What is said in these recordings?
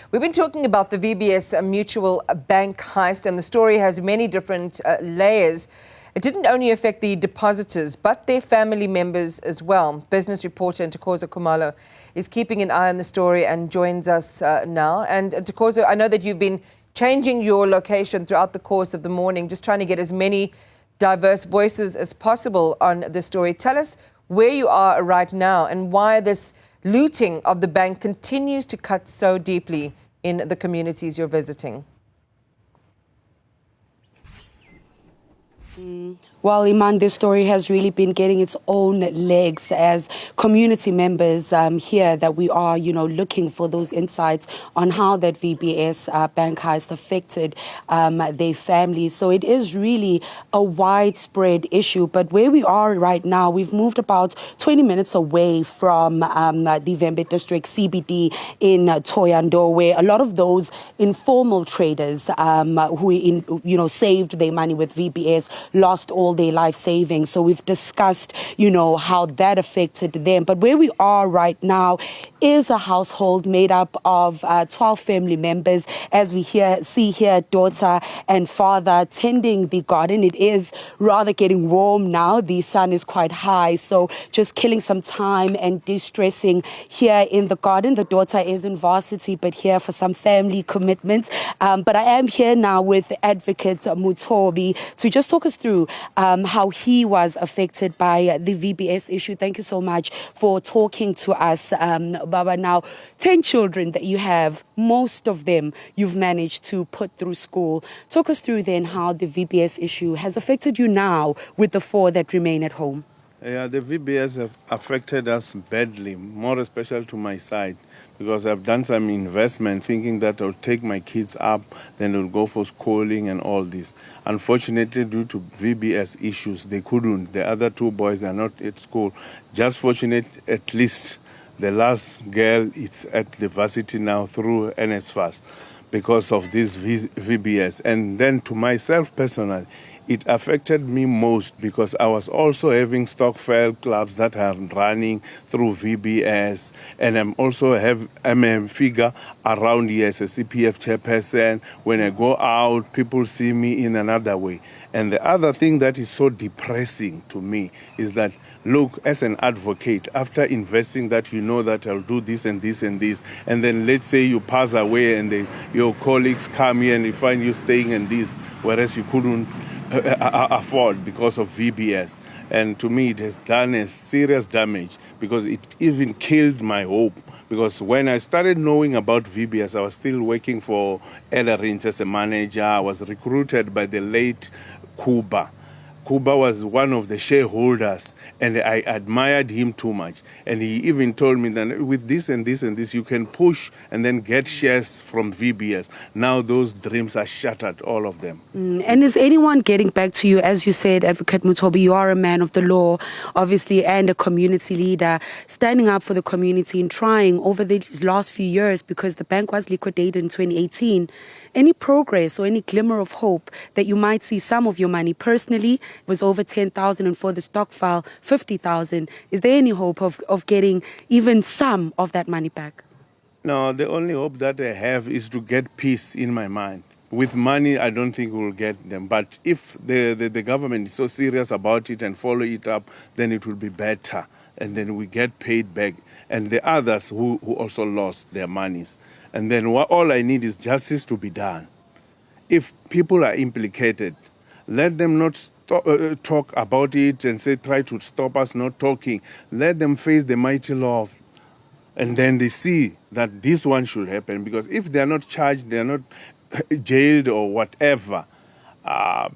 We've been talking about the VBS mutual bank heist, and the story has many different layers. It didn't only affect the depositors, but their family members as well. Business reporter Ntokozo Khumalo is keeping an eye on the story and joins us now. And Ntokozo, I know that you've been changing your location throughout the course of the morning, just trying to get as many diverse voices as possible on the story. Tell us where you are right now and why this looting of the bank continues to cut so deeply in the communities you're visiting. Well, Iman, this story has really been getting its own legs as community members here that we are, looking for those insights on how that VBS bank heist affected their families. So it is really a widespread issue. But where we are right now, we've moved about 20 minutes away from the Vembe district CBD in Thohoyandou, where a lot of those informal traders who saved their money with VBS lost all their life savings. So we've discussed, how that affected them. But where we are right now is a household made up of 12 family members, as we see here, daughter and father tending the garden. It is rather getting warm now. The sun is quite high, so just killing some time and de-stressing here in the garden. The daughter is in varsity, but here for some family commitments. But I am here now with Advocate Muthobi to just talk us through how he was affected by the VBS issue. Thank you so much for talking to us, Baba. Now, 10 children that you have, most of them you've managed to put through school. Talk us through then how the VBS issue has affected you now with the 4 that remain at home. Yeah, the VBS have affected us badly, more especially to my side, because I've done some investment thinking that I'll take my kids up, then they'll go for schooling and all this. Unfortunately, due to VBS issues, they couldn't. The other 2 boys are not at school. Just fortunate, at least the last girl is at the varsity now through NSFAS because of this VBS. And then to myself personally, it affected me most because I was also having stokvel clubs that are running through VBS, and I'm a figure around here as a CPF chairperson. When I go out, people see me in another way. And the other thing that is so depressing to me is that, look, as an advocate, after investing that you know that I'll do this and this and this, and then let's say you pass away and your colleagues come here and they find you staying in this, whereas you couldn't afford because of VBS. And to me, it has done a serious damage because it even killed my hope. Because when I started knowing about VBS, I was still working for Ellerins as a manager. I was recruited by the late Kuba. Kuba was one of the shareholders, and I admired him too much. And he even told me that with this and this and this, you can push and then get shares from VBS. Now those dreams are shattered, all of them. And is anyone getting back to you? As you said, Advocate Muthobi, you are a man of the law, obviously, and a community leader, standing up for the community and trying over these last few years, because the bank was liquidated in 2018. Any progress or any glimmer of hope that you might see some of your money? Personally, it was over 10,000, and for the stock file, 50,000. Is there any hope of getting even some of that money back? No, the only hope that I have is to get peace in my mind. With money, I don't think we'll get them. But if the government is so serious about it and follow it up, then it will be better. And then we get paid back. And the others who also lost their monies. And then all I need is justice to be done. If people are implicated, let them not talk about it and try to stop us not talking. Let them face the mighty law. And then they see that this one should happen. Because if they are not charged, they are not jailed or whatever,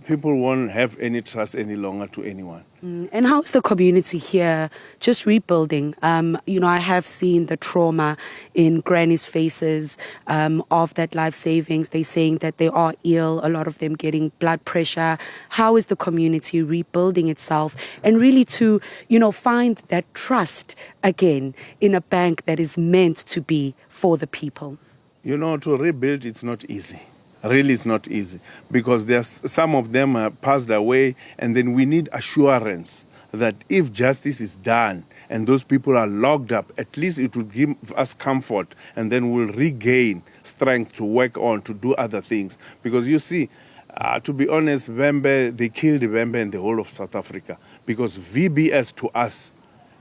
people won't have any trust any longer to anyone. And how's the community here just rebuilding? I have seen the trauma in grannies' faces of that life savings. They're saying that they are ill, a lot of them getting blood pressure. How is the community rebuilding itself and really to, find that trust again in a bank that is meant to be for the people? To rebuild, it's not easy. Really, it's not easy because some of them passed away, and then we need assurance that if justice is done and those people are locked up, at least it will give us comfort, and then we'll regain strength to work on, to do other things. Because you see, to be honest, Vembe, they killed Vembe in the whole of South Africa, because VBS to us,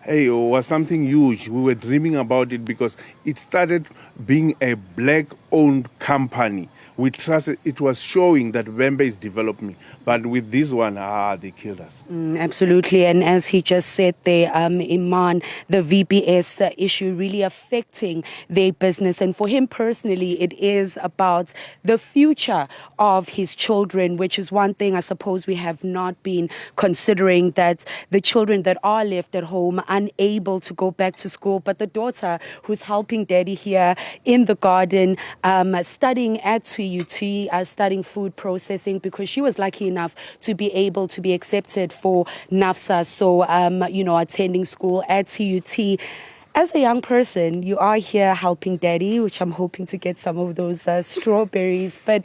hey, was something huge. We were dreaming about it because it started being a black-owned company. We trusted, it was showing that Vembe is developing. But with this one, they killed us. Absolutely. And as he just said there, Iman, the VBS issue really affecting their business. And for him personally, it is about the future of his children, which is one thing I suppose we have not been considering, that the children that are left at home unable to go back to school, but the daughter who's helping daddy here in the garden, studying at TUT, studying food processing, because she was lucky enough to be able to be accepted for NAFSA. So, attending school at TUT. As a young person, you are here helping daddy, which I'm hoping to get some of those strawberries. But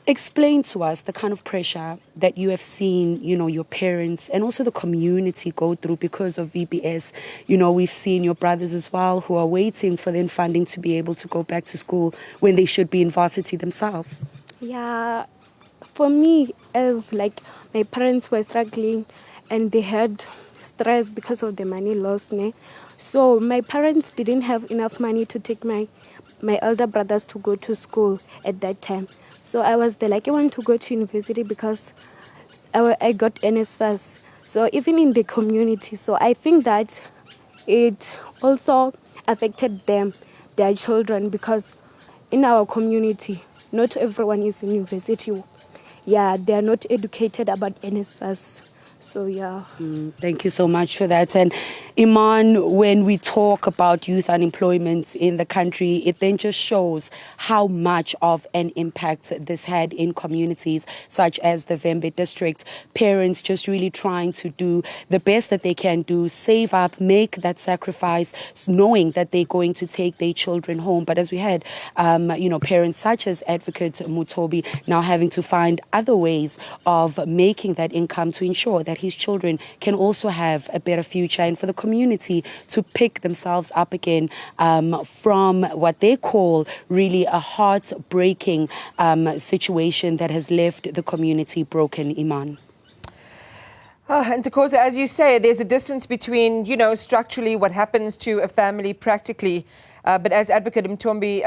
explain to us the kind of pressure that you have seen, your parents and also the community go through because of VBS. We've seen your brothers as well who are waiting for their funding to be able to go back to school when they should be in varsity themselves. Yeah, for me, as like my parents were struggling and they had stress because of the money lost. So my parents didn't have enough money to take my elder brothers to go to school at that time. So I was there, like, I want to go to university because I got NSFAS. So even in the community, so I think that it also affected them, their children, because in our community, not everyone is in university. Yeah, they are not educated about NSFAS. So, yeah. Thank you so much for that. And Iman, when we talk about youth unemployment in the country, it then just shows how much of an impact this had in communities such as the Vembe district. Parents just really trying to do the best that they can do, save up, make that sacrifice, knowing that they're going to take their children home. But as we had, parents such as Advocate Muthobi now having to find other ways of making that income to ensure that his children can also have a better future, and for the community to pick themselves up again from what they call really a heartbreaking situation that has left the community broken. Iman. And Ntokozo, as you say, there's a distance between, structurally what happens to a family practically. But as Advocate Muthobi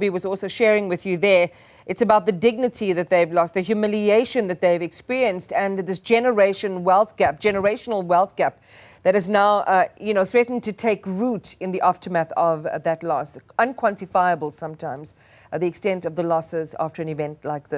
was also sharing with you there, it's about the dignity that they've lost, the humiliation that they've experienced, and this generational wealth gap that is now, threatened to take root in the aftermath of that loss. Unquantifiable sometimes, the extent of the losses after an event like this.